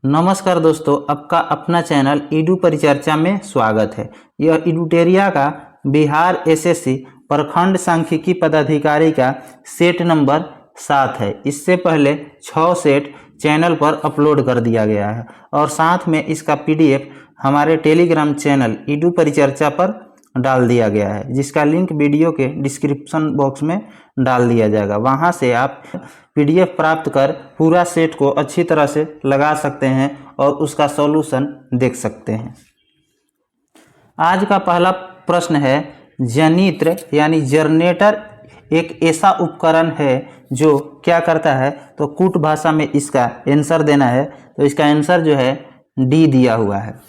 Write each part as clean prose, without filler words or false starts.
नमस्कार दोस्तों, आपका अपना चैनल ईडू परिचर्चा में स्वागत है। यह इडूटेरिया का बिहार एसएससी प्रखंड सांख्यिकी पदाधिकारी का सेट नंबर 7 है। इससे पहले 6 सेट चैनल पर अपलोड कर दिया गया है और साथ में इसका पीडीएफ हमारे टेलीग्राम चैनल ईडू परिचर्चा पर डाल दिया गया है, जिसका लिंक वीडियो के डिस्क्रिप्शन बॉक्स में डाल दिया जाएगा। वहां से आप पीडीएफ प्राप्त कर पूरा सेट को अच्छी तरह से लगा सकते हैं और उसका सॉल्यूशन देख सकते हैं। आज का पहला प्रश्न है, जनित्र यानी जनरेटर एक ऐसा उपकरण है जो क्या करता है। तो कूट भाषा में इसका आंसर देना है। तो इसका आंसर जो है डी दिया हुआ है।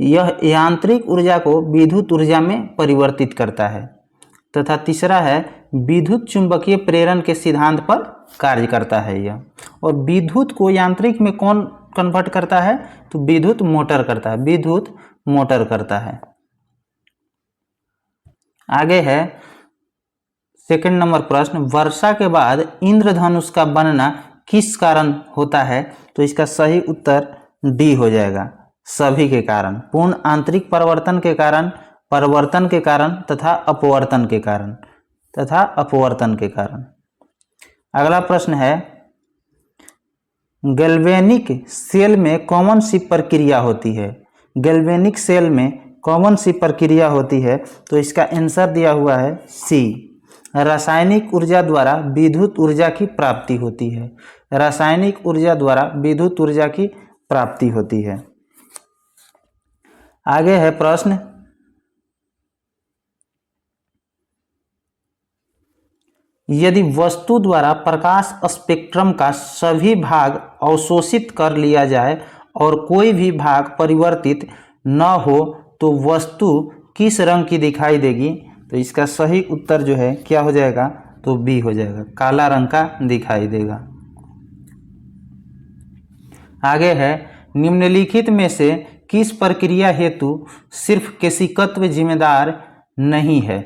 यह यांत्रिक ऊर्जा को विद्युत ऊर्जा में परिवर्तित करता है। तथा तीसरा है, विद्युत चुंबकीय प्रेरण के सिद्धांत पर कार्य करता है यह। और विद्युत को यांत्रिक में कौन कन्वर्ट करता है? तो विद्युत मोटर करता है, विद्युत मोटर करता है। आगे है सेकंड नंबर प्रश्न, वर्षा के बाद इंद्रधनुष का बनना किस कारण होता है? तो इसका सही उत्तर डी हो जाएगा, सभी के कारण। पूर्ण आंतरिक परिवर्तन के कारण, परिवर्तन के कारण तथा अपवर्तन के कारण, अगला प्रश्न है, गैल्वेनिक सेल में कौन सी प्रक्रिया होती है? गैल्वेनिक सेल में कौन सी प्रक्रिया होती है? तो इसका आंसर दिया हुआ है सी, रासायनिक ऊर्जा द्वारा विद्युत ऊर्जा की प्राप्ति होती है। रासायनिक ऊर्जा द्वारा विद्युत ऊर्जा की प्राप्ति होती है। आगे है प्रश्न, यदि वस्तु द्वारा प्रकाश स्पेक्ट्रम का सभी भाग अवशोषित कर लिया जाए और कोई भी भाग परिवर्तित न हो तो वस्तु किस रंग की दिखाई देगी? तो इसका सही उत्तर जो है क्या हो जाएगा? तो बी हो जाएगा, काला रंग का दिखाई देगा। आगे है, निम्नलिखित में से किस प्रक्रिया हेतु सिर्फ केशिकत्व जिम्मेदार नहीं है?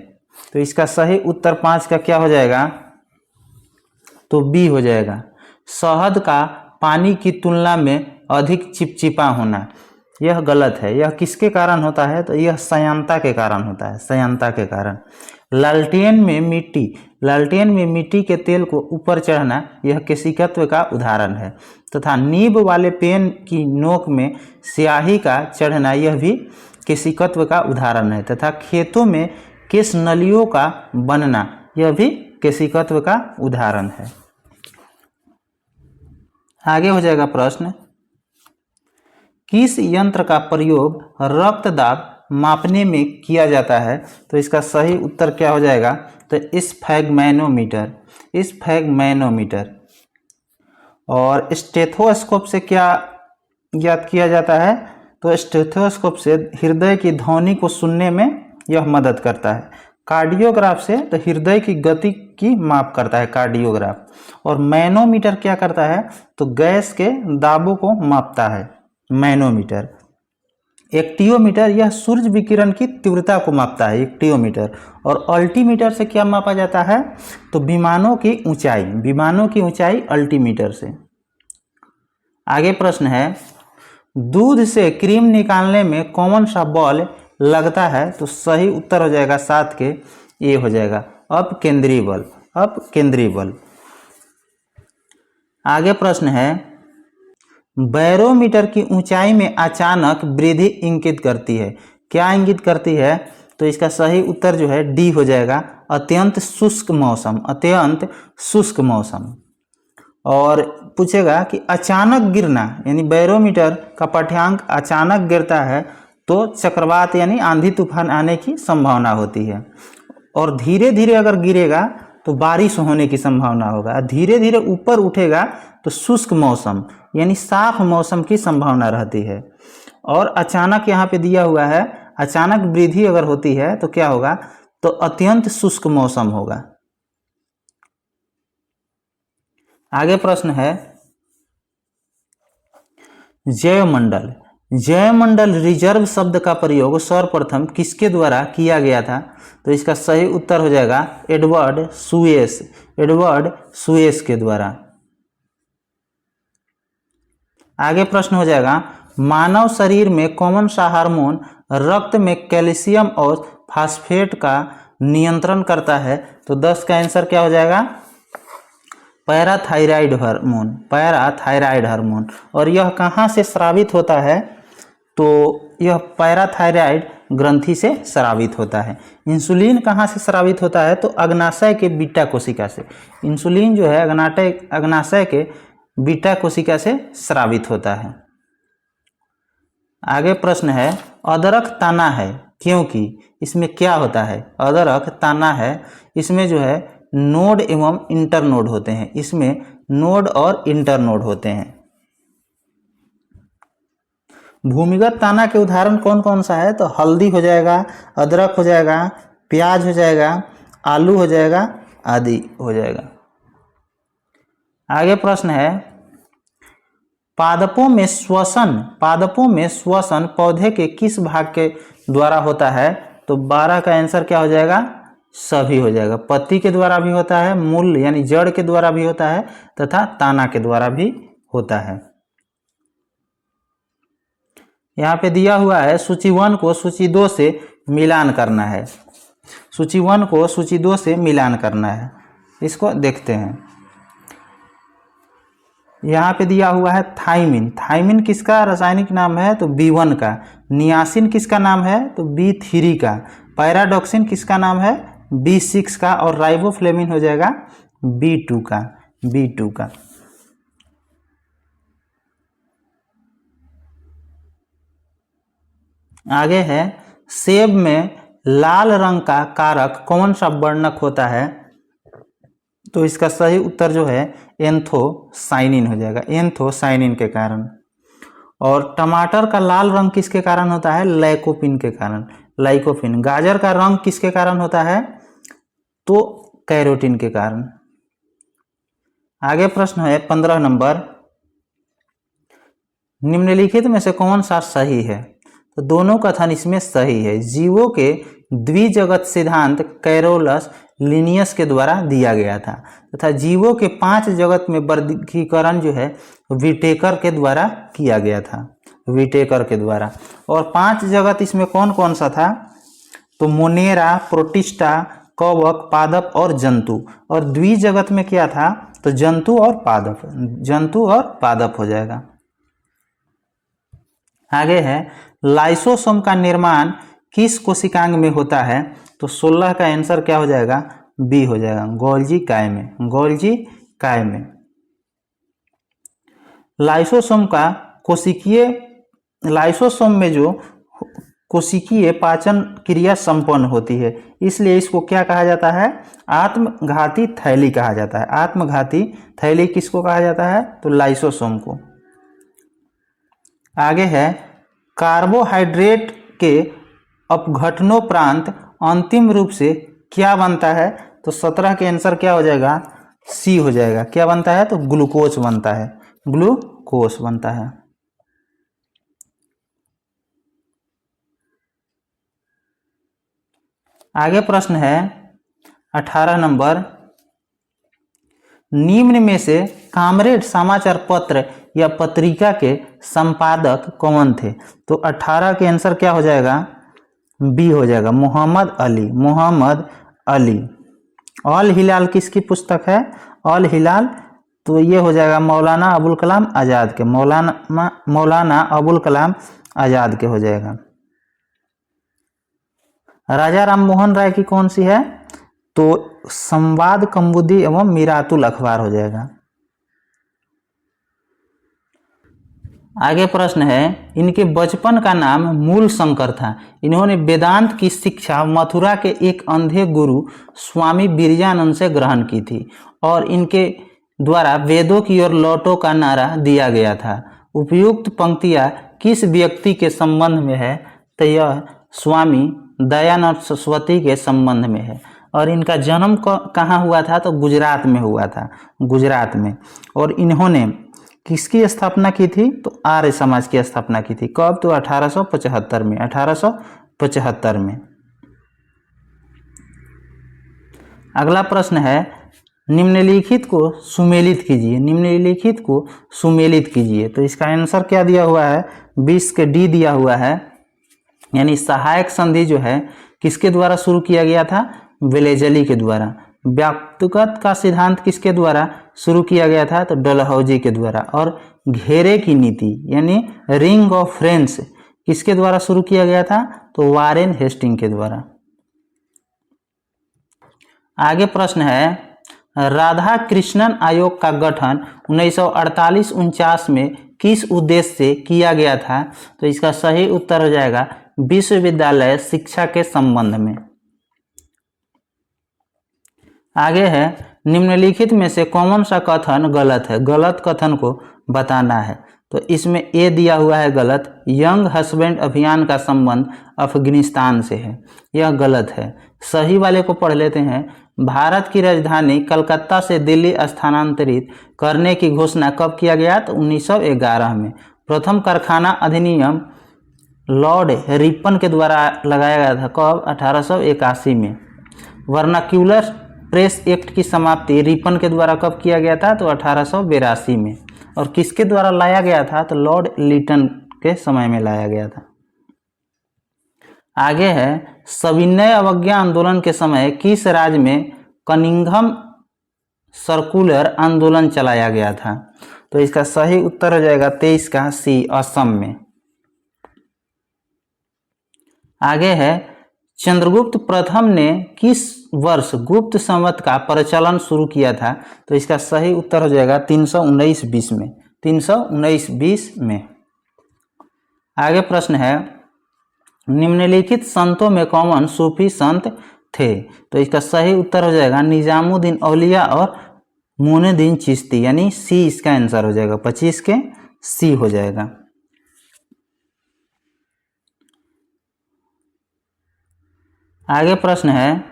तो इसका सही उत्तर 5 का क्या हो जाएगा? तो बी हो जाएगा, शहद का पानी की तुलना में अधिक चिपचिपा होना। यह गलत है। यह किसके कारण होता है? तो यह संयंत्रता के कारण होता है, संयंत्रता के कारण। लालटेन में मिट्टी के तेल को ऊपर चढ़ना, यह केशिकत्व का उदाहरण है। तथा नीब वाले पेन की नोक में स्याही का चढ़ना, यह भी केशिकत्व का उदाहरण है। तथा खेतों में केश नलियों का बनना, यह भी केशिकत्व का उदाहरण है। आगे हो जाएगा प्रश्न, किस यंत्र का प्रयोग रक्तदाब मापने में किया जाता है? तो इसका सही उत्तर क्या हो जाएगा? तो स्फैग्मैनोमीटर। और स्टेथोस्कोप से क्या ज्ञात किया जाता है? तो स्टेथोस्कोप से हृदय की ध्वनि को सुनने में यह मदद करता है। कार्डियोग्राफ से तो हृदय की गति की माप करता है कार्डियोग्राफ। और मैनोमीटर क्या करता है? तो गैस के दाबों को मापता है मैनोमीटर। एक्टियोमीटर, यह सूर्य विकिरण की तीव्रता को मापता है एक्टियोमीटर। और अल्टीमीटर से क्या मापा जाता है? तो विमानों की ऊंचाई अल्टीमीटर से। आगे प्रश्न है, दूध से क्रीम निकालने में कौन सा बल लगता है? तो सही उत्तर हो जाएगा 7 के ए हो जाएगा, अपकेंद्री बल। आगे प्रश्न है, बैरोमीटर की ऊंचाई में अचानक वृद्धि इंगित करती है। क्या इंगित करती है? तो इसका सही उत्तर जो है डी हो जाएगा, अत्यंत शुष्क मौसम। और पूछेगा कि अचानक गिरना, यानी बैरोमीटर का पाठ्यांक अचानक गिरता है तो चक्रवात यानी आंधी तूफान आने की संभावना होती है। और धीरे धीरे अगर गिरेगा तो बारिश होने की संभावना होगा। धीरे धीरे ऊपर उठेगा तो शुष्क मौसम यानी साफ मौसम की संभावना रहती है। और अचानक यहाँ पे दिया हुआ है, अचानक वृद्धि अगर होती है तो क्या होगा? तो अत्यंत शुष्क मौसम होगा। आगे प्रश्न है, जैवमंडल रिजर्व शब्द का प्रयोग सर्वप्रथम किसके द्वारा किया गया था? तो इसका सही उत्तर हो जाएगा एडवर्ड सुएस के द्वारा। आगे प्रश्न हो जाएगा, मानव शरीर में कौन सा हार्मोन रक्त में कैल्शियम और फास्फेट का नियंत्रण करता है? तो 10 का आंसर क्या हो जाएगा? Parathyroid hormone, parathyroid hormone. और यह कहाँ से स्रावित होता है? तो यह पैराथायराइड ग्रंथि से स्रावित होता है। इंसुलिन कहाँ से स्रावित होता है? तो अग्नाशय के बीटा कोशिका से। इंसुलिन जो है अग्नाशय के बीटा कोशिका से स्रावित होता है। आगे प्रश्न है, अदरक ताना है क्योंकि इसमें क्या होता है? अदरक ताना है, इसमें जो है नोड एवं इंटरनोड होते हैं, इसमें नोड और इंटरनोड होते हैं। भूमिगत ताना के उदाहरण कौन कौन सा है? तो हल्दी हो जाएगा, अदरक हो जाएगा, प्याज हो जाएगा, आलू हो जाएगा, आदि हो जाएगा। आगे प्रश्न है, पादपों में श्वसन पौधे के किस भाग के द्वारा होता है? तो 12 का आंसर क्या हो जाएगा? सभी हो जाएगा। पत्ती के द्वारा भी होता है, मूल यानी जड़ के द्वारा भी होता है, तथा ताना के द्वारा भी होता है। यहाँ पे दिया हुआ है सूची 1 को सूची 2 से मिलान करना है। सूची 1 को सूची 2 से मिलान करना है, इसको देखते हैं। यहाँ पे दिया हुआ है थाइमिन। थाइमिन किसका रासायनिक नाम है? तो B1 का। नियासिन किसका नाम है? तो B3 का। पैराडॉक्सिन किसका नाम है? B6 का। और राइबोफ्लेविन हो जाएगा B2 का। B2 का। आगे है, सेब में लाल रंग का कारक कौन सा वर्णक होता है? तो इसका सही उत्तर जो है एंथोसाइनिन हो जाएगा, एंथोसाइनिन के कारण। और टमाटर का लाल रंग किसके कारण होता है? लाइकोपिन के कारण, लाइकोपिन। गाजर का रंग किसके कारण होता है? तो कैरोटीन के कारण। आगे प्रश्न है 15 नंबर, निम्नलिखित में से कौन सा सही है? तो दोनों कथन इसमें सही है। जीवों के द्विजगत सिद्धांत कैरोलस लिनियस के द्वारा दिया गया था, तथा जीवों के 5 जगत में वर्गीकरण जो है विटेकर के द्वारा किया गया था, विटेकर के द्वारा। और 5 जगत इसमें कौन कौन सा था? तो मोनेरा, प्रोटिस्टा, कवक, पादप और जंतु। और द्विजगत में क्या था? तो जंतु और पादप, जंतु और पादप हो जाएगा। आगे है, लाइसोसोम का निर्माण किस कोशिकांग में होता है? तो 16 का आंसर क्या हो जाएगा? बी हो जाएगा, गोल्जी काय में, गोल्जी काय में। लाइसोसोम का लाइसोसोम में जो कोशिकीय पाचन क्रिया संपन्न होती है, इसलिए इसको क्या कहा जाता है? आत्मघाती थैली कहा जाता है। आत्मघाती थैली किसको कहा जाता है? तो लाइसोसोम को। आगे है, कार्बोहाइड्रेट के अपघटनोपरांत अंतिम रूप से क्या बनता है? तो 17 के आंसर क्या हो जाएगा? सी हो जाएगा। क्या बनता है? तो ग्लूकोज बनता है, ग्लूकोज बनता है। आगे प्रश्न है 18 नंबर, निम्न में से कामरेड समाचार पत्र या पत्रिका के संपादक कौन थे? तो 18 के आंसर क्या हो जाएगा? बी हो जाएगा, मोहम्मद अली, मोहम्मद अली। अल हिलाल किसकी पुस्तक है? अल हिलाल, तो ये हो जाएगा मौलाना अबुल कलाम आज़ाद के, मौलाना अबुल कलाम आज़ाद के हो जाएगा। राजा राम मोहन राय की कौन सी है? तो संवाद कौमुदी एवं मिरातुल अखबार हो जाएगा। आगे प्रश्न है, इनके बचपन का नाम मूल शंकर था। इन्होंने वेदांत की शिक्षा मथुरा के एक अंधे गुरु स्वामी बिरजानंद से ग्रहण की थी और इनके द्वारा वेदों की ओर लौटो का नारा दिया गया था। उपयुक्त पंक्तियां किस व्यक्ति के संबंध में है? तो यह स्वामी दयानंद सरस्वती के संबंध में है। और इनका जन्म कहाँ हुआ था? तो गुजरात में हुआ था, गुजरात में। और इन्होंने किसकी स्थापना की थी? तो आर्य समाज की स्थापना की थी। कब? तो 1875 में, 1875 में। अगला प्रश्न है, निम्नलिखित को सुमेलित कीजिए, निम्नलिखित को सुमेलित कीजिए। तो इसका आंसर क्या दिया हुआ है, 20 के डी दिया हुआ है। यानी सहायक संधि जो है किसके द्वारा शुरू किया गया था, वेलेजली के द्वारा। व्याप्तगत का सिद्धांत किसके द्वारा शुरू किया गया था, तो डलहौजी के द्वारा। और घेरे की नीति यानी रिंग ऑफ फ्रेंड्स किसके द्वारा शुरू किया गया था, तो वारेन हेस्टिंग के द्वारा। आगे प्रश्न है, राधा कृष्णन आयोग का गठन 1948-49 में किस उद्देश्य से किया गया था, तो इसका सही उत्तर हो जाएगा विश्वविद्यालय शिक्षा के संबंध में। आगे है, निम्नलिखित में से कौन सा कथन गलत है, गलत कथन को बताना है। तो इसमें ए दिया हुआ है गलत, यंग हस्बैंड अभियान का संबंध अफगानिस्तान से है, यह गलत है। सही वाले को पढ़ लेते हैं। भारत की राजधानी कलकत्ता से दिल्ली स्थानांतरित करने की घोषणा कब किया गया, तो 1911 में। प्रथम कारखाना अधिनियम लॉर्ड रिपन के द्वारा लगाया गया था, कब, 1881 में। वर्नाक्यूलर प्रेस एक्ट की समाप्ति रिपन के द्वारा कब किया गया था, तो 1882 में। और किसके द्वारा लाया गया था, तो लॉर्ड लिटन के समय में लाया गया था। आगे है, सविनय अवज्ञा आंदोलन के समय किस राज्य में कनिंघम सर्कुलर आंदोलन चलाया गया था, तो इसका सही उत्तर हो जाएगा 23 का सी, असम में। आगे है, चंद्रगुप्त प्रथम ने किस वर्ष गुप्त संवत का प्रचलन शुरू किया था, तो इसका सही उत्तर हो जाएगा 319-20 में, 319-20 में। आगे प्रश्न है, निम्नलिखित संतों में कौन सूफी संत थे, तो इसका सही उत्तर हो जाएगा निजामुद्दीन औलिया और मोइनुद्दीन चिश्ती, यानी सी इसका आंसर हो जाएगा, 25 के सी हो जाएगा। आगे प्रश्न है,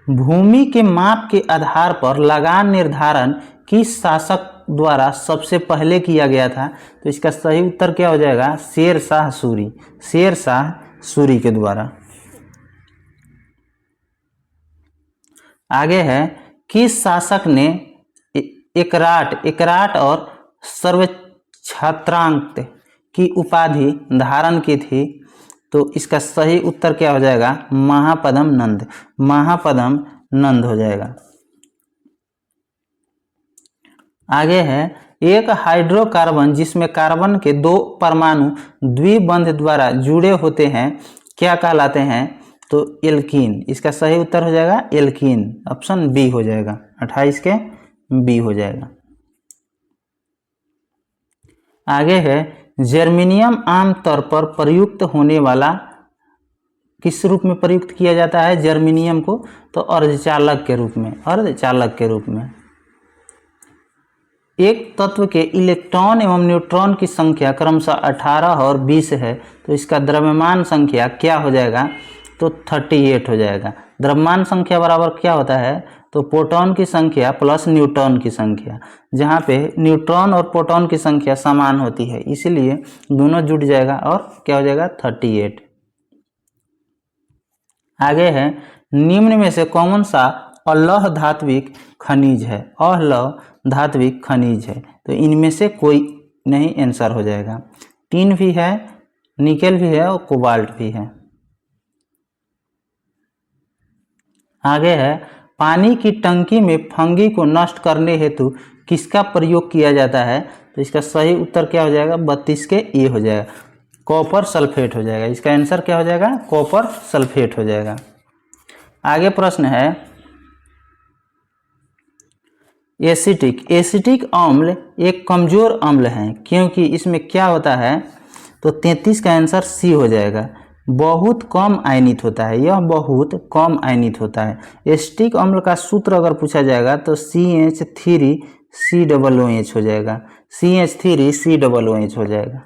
भूमि के माप के आधार पर लगान निर्धारण किस शासक द्वारा सबसे पहले किया गया था, तो इसका सही उत्तर क्या हो जाएगा, शेर शाह सूरी, शेर शाह सूरी के द्वारा। आगे है, किस शासक ने एकराट और सर्वछत्रांक की उपाधि धारण की थी, तो इसका सही उत्तर क्या हो जाएगा, महापद्म नंद, महापद्म नंद हो जाएगा। आगे है, एक हाइड्रोकार्बन जिसमें कार्बन के 2 परमाणु द्विबंध द्वारा जुड़े होते हैं क्या कहलाते हैं, तो एल्कीन, इसका सही उत्तर हो जाएगा एल्कीन, ऑप्शन बी हो जाएगा, 28 के बी हो जाएगा। आगे है, जर्मेनियम आमतौर पर प्रयुक्त होने वाला किस रूप में प्रयुक्त किया जाता है जर्मेनियम को, तो अर्धचालक के रूप में, अर्धचालक के रूप में। एक तत्व के इलेक्ट्रॉन एवं न्यूट्रॉन की संख्या क्रमशः 18 और 20 है, तो इसका द्रव्यमान संख्या क्या हो जाएगा, तो 38 हो जाएगा। द्रव्यमान संख्या बराबर क्या होता है, तो प्रोटॉन की संख्या प्लस न्यूट्रॉन की संख्या, जहाँ पे न्यूट्रॉन और प्रोटॉन की संख्या समान होती है, इसीलिए दोनों जुड़ जाएगा और क्या हो जाएगा 38। आगे है, निम्न में से कौन सा अलौह धात्विक खनिज है, अलौह धात्विक खनिज है, तो इनमें से कोई नहीं आंसर हो जाएगा। टिन भी है, निकेल भी है और कोबाल्ट भी है। आगे है, पानी की टंकी में फंगी को नष्ट करने हेतु किसका प्रयोग किया जाता है, तो इसका सही उत्तर क्या हो जाएगा, 32 के ए हो जाएगा, कॉपर सल्फेट हो जाएगा। इसका आंसर क्या हो जाएगा, कॉपर सल्फेट हो जाएगा। आगे प्रश्न है, एसिटिक अम्ल एक कमजोर अम्ल है क्योंकि इसमें क्या होता है, तो 33 का आंसर सी हो जाएगा, बहुत कम आयनित होता है, यह बहुत कम आयनित होता है। एसिटिक अम्ल का सूत्र अगर पूछा जाएगा तो CH3COOH हो जाएगा, CH3COOH हो जाएगा।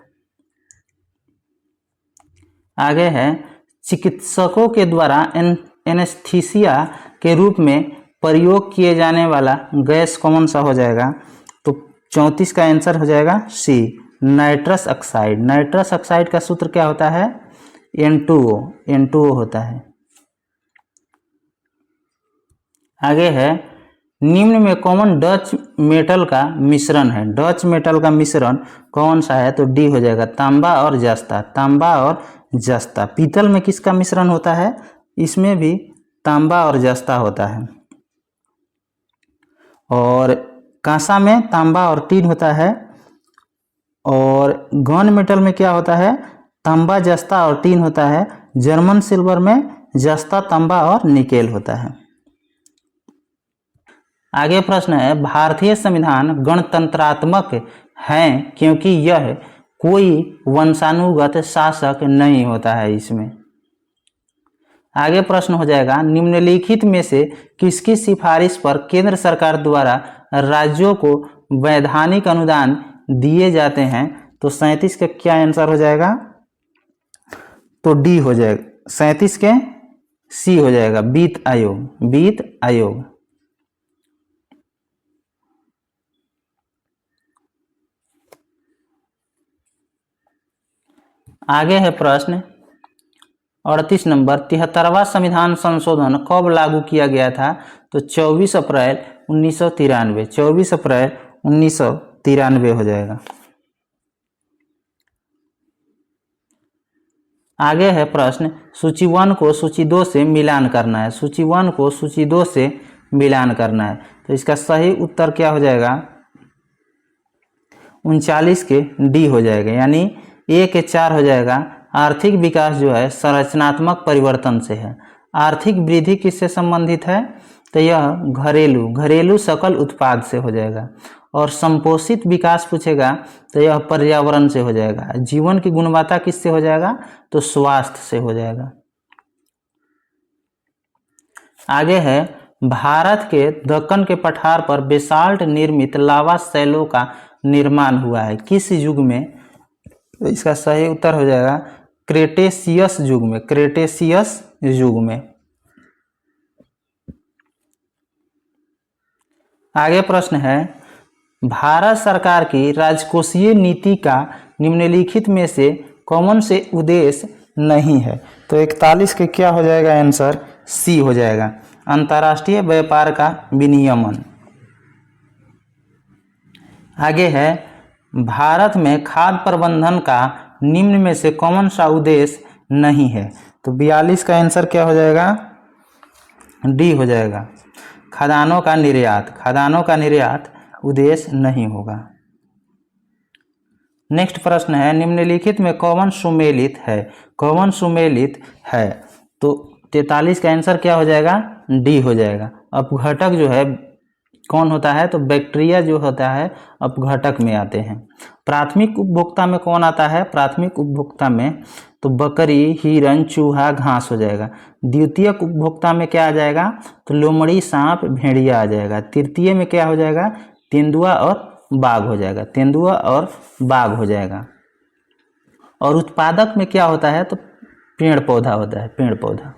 आगे है, चिकित्सकों के द्वारा एनेस्थीसिया के रूप में प्रयोग किए जाने वाला गैस कौन सा हो जाएगा, तो 34 का आंसर हो जाएगा सी, नाइट्रस ऑक्साइड। नाइट्रस ऑक्साइड का सूत्र क्या होता है, N2O होता है। आगे है निम्न में कौन डच मेटल का मिश्रण है। डच मेटल का मिश्रण कौन सा है, तो डी हो जाएगा तांबा और जस्ता। तांबा और जस्ता। पीतल में किसका मिश्रण होता है, इसमें भी तांबा और जस्ता होता है। और कांसा में तांबा और टीन होता है। और गन मेटल में क्या होता है, तांबा जस्ता और टीन होता है। जर्मन सिल्वर में जस्ता तांबा और निकेल होता है। आगे प्रश्न है भारतीय संविधान गणतंत्रात्मक है क्योंकि यह कोई वंशानुगत शासक नहीं होता है इसमें। आगे प्रश्न हो जाएगा निम्नलिखित में से किसकी सिफारिश पर केंद्र सरकार द्वारा राज्यों को वैधानिक अनुदान दिए जाते हैं, तो 37 का क्या आंसर हो जाएगा, तो डी हो जाएगा। 37 के सी हो जाएगा वित्त आयोग। वित्त आयोग। आगे है प्रश्न 38 नंबर 73वां संविधान संशोधन कब लागू किया गया था, तो 24 अप्रैल 1993। 24 अप्रैल 1993 हो जाएगा। आगे है प्रश्न सूची 1 को सूची 2 से मिलान करना है। सूची 1 को सूची 2 से मिलान करना है, तो इसका सही उत्तर क्या हो जाएगा, 39 के डी हो जाएगा, यानी ए के 4 हो जाएगा। आर्थिक विकास जो है संरचनात्मक परिवर्तन से है। आर्थिक वृद्धि किससे संबंधित है, तो यह घरेलू सकल उत्पाद से हो जाएगा। और संपोषित विकास पूछेगा तो यह पर्यावरण से हो जाएगा। जीवन की गुणवत्ता किससे हो जाएगा, तो स्वास्थ्य से हो जाएगा। आगे है भारत के दक्कन के पठार पर बेसाल्ट निर्मित लावा शैलों का निर्माण हुआ है किस युग में, तो इसका सही उत्तर हो जाएगा क्रेटेशियस युग में। क्रेटेशियस युग में। आगे प्रश्न है भारत सरकार की राजकोषीय नीति का निम्नलिखित में से कौन से उद्देश्य नहीं है, तो 41 के क्या हो जाएगा आंसर, सी हो जाएगा अंतर्राष्ट्रीय व्यापार का विनियमन। आगे है भारत में खाद्य प्रबंधन का निम्न में से कौन सा उद्देश्य नहीं है, तो 42 का आंसर क्या हो जाएगा, डी हो जाएगा खदानों का निर्यात। खदानों का निर्यात उद्देश्य नहीं होगा। नेक्स्ट प्रश्न है निम्नलिखित में कौन सुमेलित है। कौन सुमेलित है, तो 43 का आंसर क्या हो जाएगा, डी हो जाएगा। अपघटक जो है कौन होता है, तो बैक्टीरिया जो होता है अपघटक में आते हैं। प्राथमिक उपभोक्ता में कौन आता है, प्राथमिक उपभोक्ता में तो बकरी, हिरन, चूहा, घास हो जाएगा। द्वितीयक उपभोक्ता में क्या आ जाएगा, तो लोमड़ी, सांप, भेड़िया आ जाएगा। तृतीय में क्या हो जाएगा, तेंदुआ और बाघ हो जाएगा। तेंदुआ और बाघ हो जाएगा। और उत्पादक में क्या होता है, तो पेड़ पौधा होता है, पेड़ पौधा।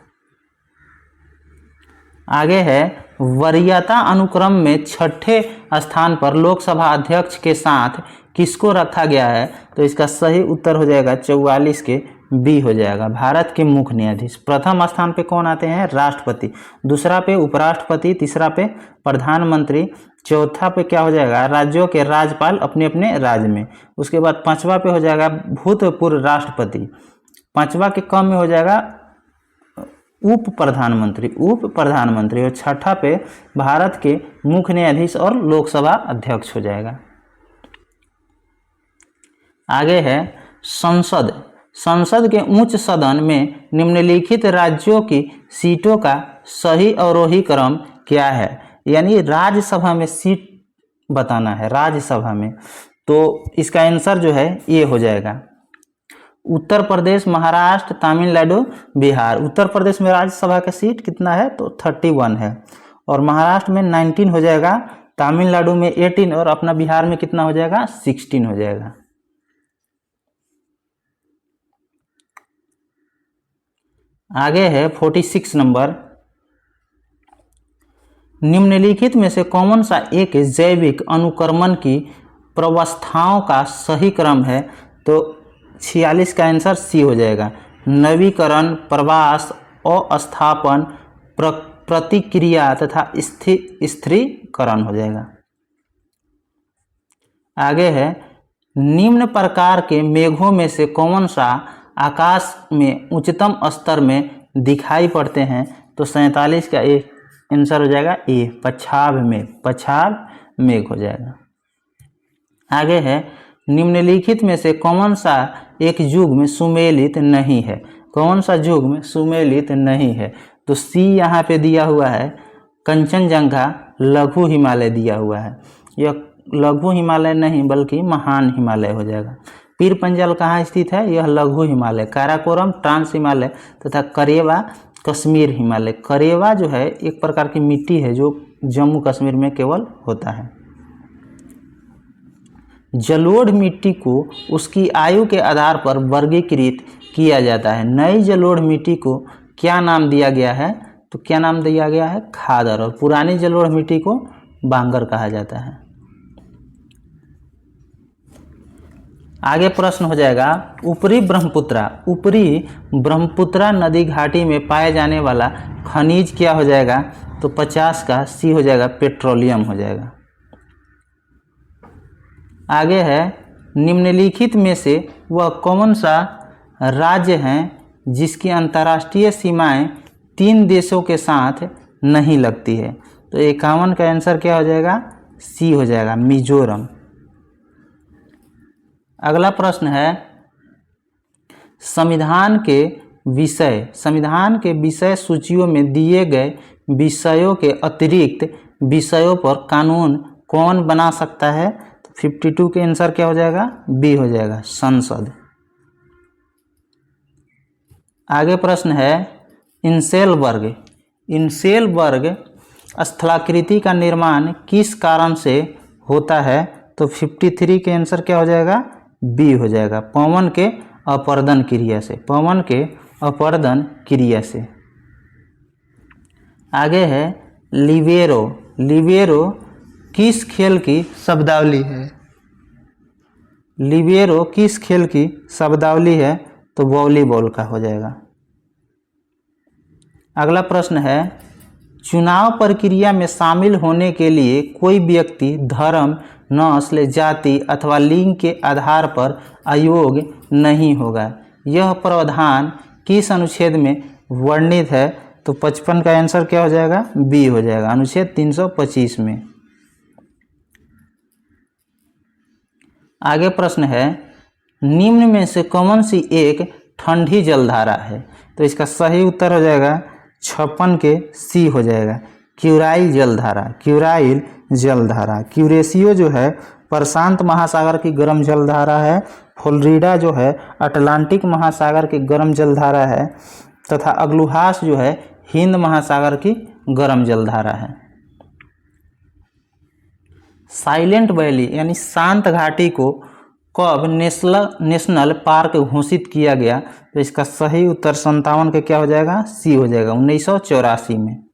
आगे है वरीयता अनुक्रम में छठे स्थान पर लोकसभा अध्यक्ष के साथ किसको रखा गया है, तो इसका सही उत्तर हो जाएगा 44 के बी हो जाएगा भारत के मुख्य न्यायाधीश। प्रथम स्थान पे कौन आते हैं, राष्ट्रपति। दूसरा पे उपराष्ट्रपति। तीसरा पे प्रधानमंत्री। चौथा पे क्या हो जाएगा, राज्यों के राज्यपाल अपने अपने राज्य में। उसके बाद पांचवा पे हो जाएगा भूतपूर्व राष्ट्रपति। पांचवा के कम में हो जाएगा उप प्रधानमंत्री। उप प्रधानमंत्री। और छठा पे भारत के मुख्य न्यायाधीश और लोकसभा अध्यक्ष हो जाएगा। आगे है संसद। संसद के उच्च सदन में निम्नलिखित राज्यों की सीटों का सही अवरोही क्रम क्या है, यानी राज्यसभा में सीट बताना है राज्यसभा में, तो इसका आंसर जो है ये हो जाएगा उत्तर प्रदेश, महाराष्ट्र, तमिलनाडु, बिहार। उत्तर प्रदेश में राज्यसभा का सीट कितना है, तो 31 है। और महाराष्ट्र में 19 हो जाएगा, तमिलनाडु में 18 और अपना बिहार में कितना हो जाएगा, 16 हो जाएगा। आगे है 46 नंबर निम्नलिखित में से कौन सा एक जैविक अनुक्रमण की प्रवस्थाओं का सही क्रम है, तो 46 का आंसर सी हो जाएगा नवीकरण, प्रवास, अस्थापन, प्रतिक्रिया तथा स्थिरीकरण हो जाएगा। आगे है, निम्न प्रकार के मेघों में से कौन सा आकाश में उच्चतम स्तर में दिखाई पड़ते हैं? तो 47 का ए आंसर हो जाएगा ए, पछाव मेघ हो जाएगा। आगे है, निम्नलिखित में से कौन सा एक युग्म सुमेलित नहीं है? कौन सा युग्म सुमेलित नहीं है? तो सी यहाँ पे दिया हुआ है, कंचनजंगा लघु हिमालय दिया हुआ है। यह लघु हिमालय नहीं बल्कि महान हिमालय हो जाएगा। पीर पंजल कहाँ स्थित है? यह लघु हिमालय। काराकोरम ट्रांस हिमालय तथा करेवा कश्मीर हिमालय। करेवा जो है एक प्रकार की मिट्टी है जो जम्मू कश्मीर में केवल होता है। जलोढ़ मिट्टी को उसकी आयु के आधार पर वर्गीकृत किया जाता है। नई जलोढ़ मिट्टी को क्या नाम दिया गया है? तो क्या नाम दिया गया है? खादर। और पुरानी जलोढ़ मिट्टी को बांगर कहा जाता है। आगे प्रश्न हो जाएगा, ऊपरी ब्रह्मपुत्रा नदी घाटी में पाए जाने वाला खनिज क्या हो जाएगा? तो 50 का सी हो जाएगा, पेट्रोलियम हो जाएगा। आगे है, निम्नलिखित में से वह कौन सा राज्य है जिसकी अंतर्राष्ट्रीय सीमाएं 3 देशों के साथ नहीं लगती है? तो 51 का आंसर क्या हो जाएगा? सी हो जाएगा, मिजोरम। अगला प्रश्न है, संविधान के विषय सूचियों में दिए गए विषयों के अतिरिक्त विषयों पर कानून कौन बना सकता है? तो 52 के आंसर क्या हो जाएगा? बी हो जाएगा, संसद। आगे प्रश्न है, इंसेलबर्ग स्थलाकृति का निर्माण किस कारण से होता है? तो 53 के आंसर क्या हो जाएगा? बी हो जाएगा, पवन के अपर्दन क्रिया से। आगे है, लिबेरो किस खेल की शब्दावली है? तो वॉलीबॉल का हो जाएगा। अगला प्रश्न है, चुनाव प्रक्रिया में शामिल होने के लिए कोई व्यक्ति धर्म, नस्ल, जाति अथवा लिंग के आधार पर अयोग्य नहीं होगा। यह प्रावधान किस अनुच्छेद में वर्णित है? तो 55 का आंसर क्या हो जाएगा? बी हो जाएगा, अनुच्छेद 325 में। आगे प्रश्न है, निम्न में से कौन सी एक ठंडी जलधारा है? तो इसका सही उत्तर हो जाएगा 56 के सी हो जाएगा, क्यूराइल जलधारा। क्यूरेशियो जो है प्रशांत महासागर की गर्म जलधारा है। फ्लोरिडा जो है अटलांटिक महासागर की गर्म जलधारा है तथा अग्लुहास जो है हिंद महासागर की गर्म जलधारा है। साइलेंट वैली यानी शांत घाटी को कब नेशनल पार्क घोषित किया गया? तो इसका सही उत्तर 57 के क्या हो जाएगा? सी हो जाएगा, 1984 में।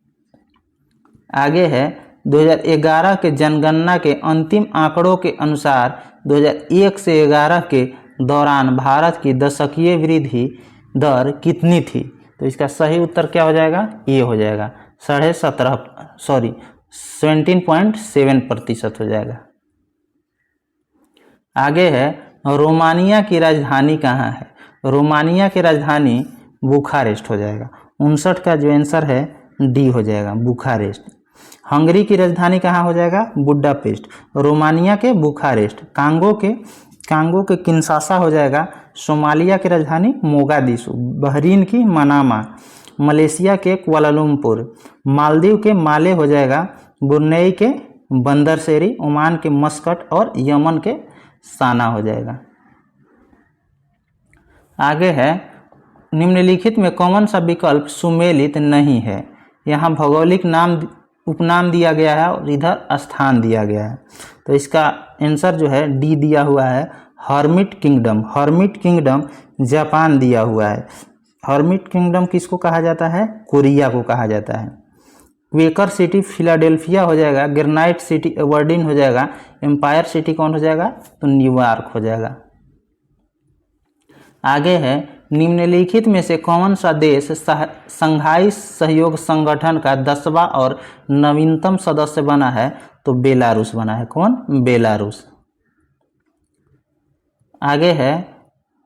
आगे है, 2011 के जनगणना के अंतिम आंकड़ों के अनुसार 2001 से 11 के दौरान भारत की दशकीय वृद्धि दर कितनी थी? तो इसका सही उत्तर क्या हो जाएगा? ये हो जाएगा 17.7% हो जाएगा। आगे है, रोमानिया की राजधानी कहाँ है? रोमानिया की राजधानी बुखारेस्ट हो जाएगा। 59 का जो आंसर है डी हो जाएगा, बुखारेस्ट। हंगरी की राजधानी कहाँ हो जाएगा? बुडापेस्ट। रोमानिया के बुखारेस्ट। कांगो के किंशासा हो जाएगा। सोमालिया की राजधानी मोगादिशु। बहरीन की मनामा। मलेशिया के कुआलालंपुर। मालदीव के माले हो जाएगा। ब्रुनेई के बंदरसेरी। ओमान के मस्कट और यमन के साना हो जाएगा। आगे है, निम्नलिखित में कौन सा विकल्प सुमेलित नहीं है? यहाँ भौगोलिक नाम उपनाम दिया गया है और इधर स्थान दिया गया है। तो इसका आंसर जो है डी दिया हुआ है, हर्मिट किंगडम जापान दिया हुआ है। हर्मिट किंगडम किसको कहा जाता है? कोरिया को कहा जाता है। क्वेकर सिटी फिलाडेल्फिया हो जाएगा। ग्रेनाइट सिटी एबरडीन हो जाएगा। एम्पायर सिटी कौन हो जाएगा? तो न्यूयॉर्क हो जाएगा। आगे है, निम्नलिखित में से कौन सा देश शंघाई सहयोग संगठन का 10वां और नवीनतम सदस्य बना है? तो बेलारूस बना है। कौन? बेलारूस। आगे है,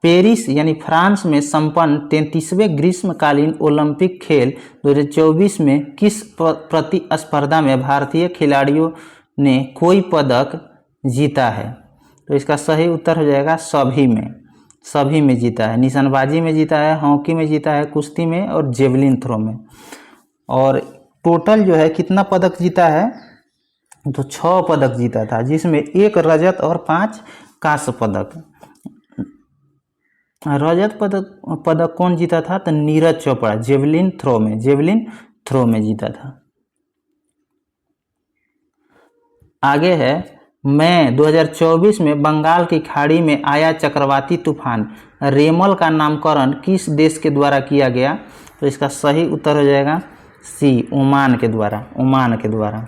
पेरिस यानी फ्रांस में संपन्न 33वें ग्रीष्मकालीन ओलंपिक खेल 2024 में किस प्रतिस्पर्धा में भारतीय खिलाड़ियों ने कोई पदक जीता है? तो इसका सही उत्तर हो जाएगा सभी में जीता है। निशानबाजी में जीता है, हॉकी में जीता है, कुश्ती में और जेवलिन थ्रो में। और टोटल जो है कितना पदक जीता है? तो 6 पदक जीता था, जिसमें 1 रजत और 5 कांस्य पदक। रजत पदक कौन जीता था? तो नीरज चोपड़ा जेवलिन थ्रो में जीता था। आगे है, मई 2024 में बंगाल की खाड़ी में आया चक्रवाती तूफान रेमल का नामकरण किस देश के द्वारा किया गया? तो इसका सही उत्तर हो जाएगा सी, ओमान के द्वारा।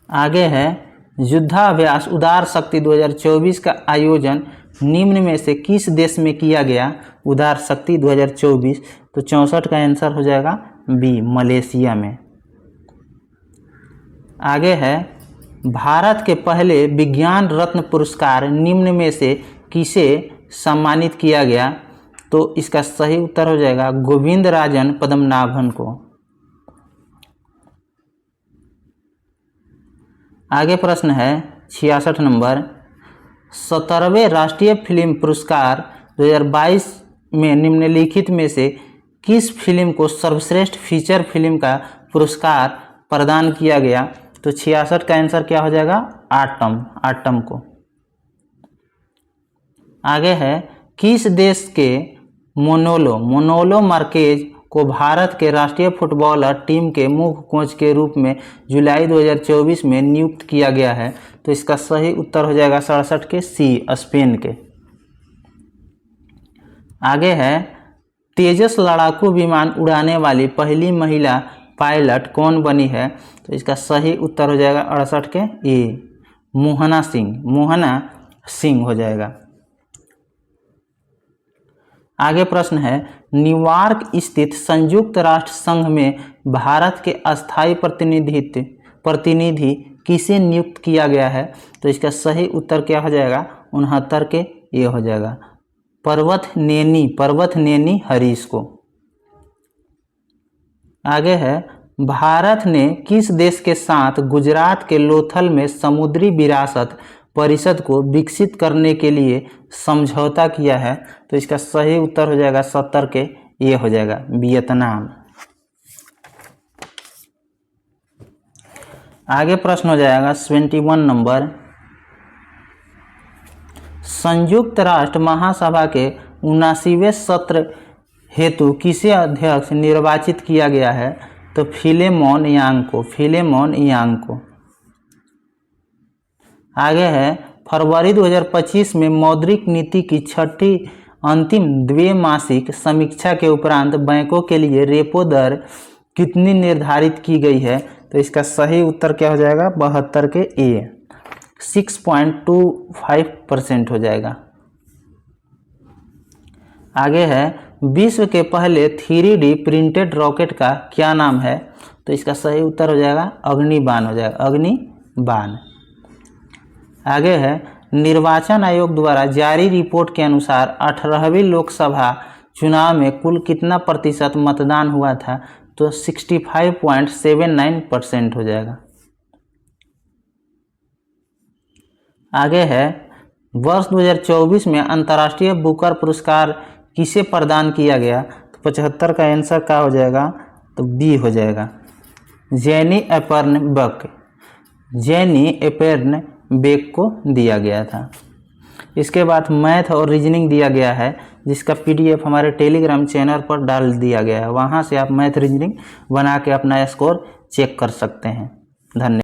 आगे है, युद्धाभ्यास उदार शक्ति 2024 का आयोजन निम्न में से किस देश में किया गया? उदार शक्ति 2024, तो 64 का आंसर हो जाएगा बी, मलेशिया में। आगे है, भारत के पहले विज्ञान रत्न पुरस्कार निम्न में से किसे सम्मानित किया गया? तो इसका सही उत्तर हो जाएगा गोविंदराजन पद्मनाभन को। आगे प्रश्न है 66 नंबर, 17वें राष्ट्रीय फिल्म पुरस्कार 2022 में निम्नलिखित में से किस फिल्म को सर्वश्रेष्ठ फीचर फिल्म का पुरस्कार प्रदान किया गया? तो 66 का आंसर क्या हो जाएगा? आटम को। आगे है, किस देश के मोनोलो मार्केज को भारत के राष्ट्रीय फुटबॉलर टीम के मुख्य कोच के रूप में जुलाई 2024 में नियुक्त किया गया है? तो इसका सही उत्तर हो जाएगा 67 के सी, स्पेन के। आगे है, तेजस लड़ाकू विमान उड़ाने वाली पहली महिला पायलट कौन बनी है? तो इसका सही उत्तर हो जाएगा 68 के ए, मोहना सिंह हो जाएगा। आगे प्रश्न है, न्यूयॉर्क स्थित संयुक्त राष्ट्र संघ में भारत के अस्थायी प्रतिनिधि किसे नियुक्त किया गया है? तो इसका सही उत्तर क्या हो जाएगा? 69 के ये हो जाएगा, पर्वत नेनी हरीश को। आगे है, भारत ने किस देश के साथ गुजरात के लोथल में समुद्री विरासत परिषद को विकसित करने के लिए समझौता किया है? तो इसका सही उत्तर हो जाएगा 70 के ये हो जाएगा, वियतनाम। आगे प्रश्न हो जाएगा 71 नंबर, संयुक्त राष्ट्र महासभा के 79वें सत्र हेतु किसे अध्यक्ष निर्वाचित किया गया है? तो फिलेमोन यांग को। आगे है, फरवरी 2025 में मौद्रिक नीति की 6ठी अंतिम द्विमासिक समीक्षा के उपरांत बैंकों के लिए रेपो दर कितनी निर्धारित की गई है? तो इसका सही उत्तर क्या हो जाएगा? 72 के ए, 6.25% हो जाएगा। आगे है, विश्व के पहले 3D प्रिंटेड रॉकेट का क्या नाम है? तो इसका सही उत्तर हो जाएगा अग्निबाण हो जाएगा, अग्निबाण। आगे है, निर्वाचन आयोग द्वारा जारी रिपोर्ट के अनुसार 18वीं लोकसभा चुनाव में कुल कितना प्रतिशत मतदान हुआ था? तो 65.79% हो जाएगा। आगे है, वर्ष 2024 में अंतर्राष्ट्रीय बुकर पुरस्कार किसे प्रदान किया गया? तो 75 का आंसर क्या हो जाएगा? तो बी हो जाएगा, जेनी एपर्नबेक को दिया गया था। इसके बाद मैथ और रीजनिंग दिया गया है, जिसका PDF हमारे टेलीग्राम चैनल पर डाल दिया गया है। वहाँ से आप मैथ रीजनिंग बना के अपना स्कोर चेक कर सकते हैं। धन्यवाद।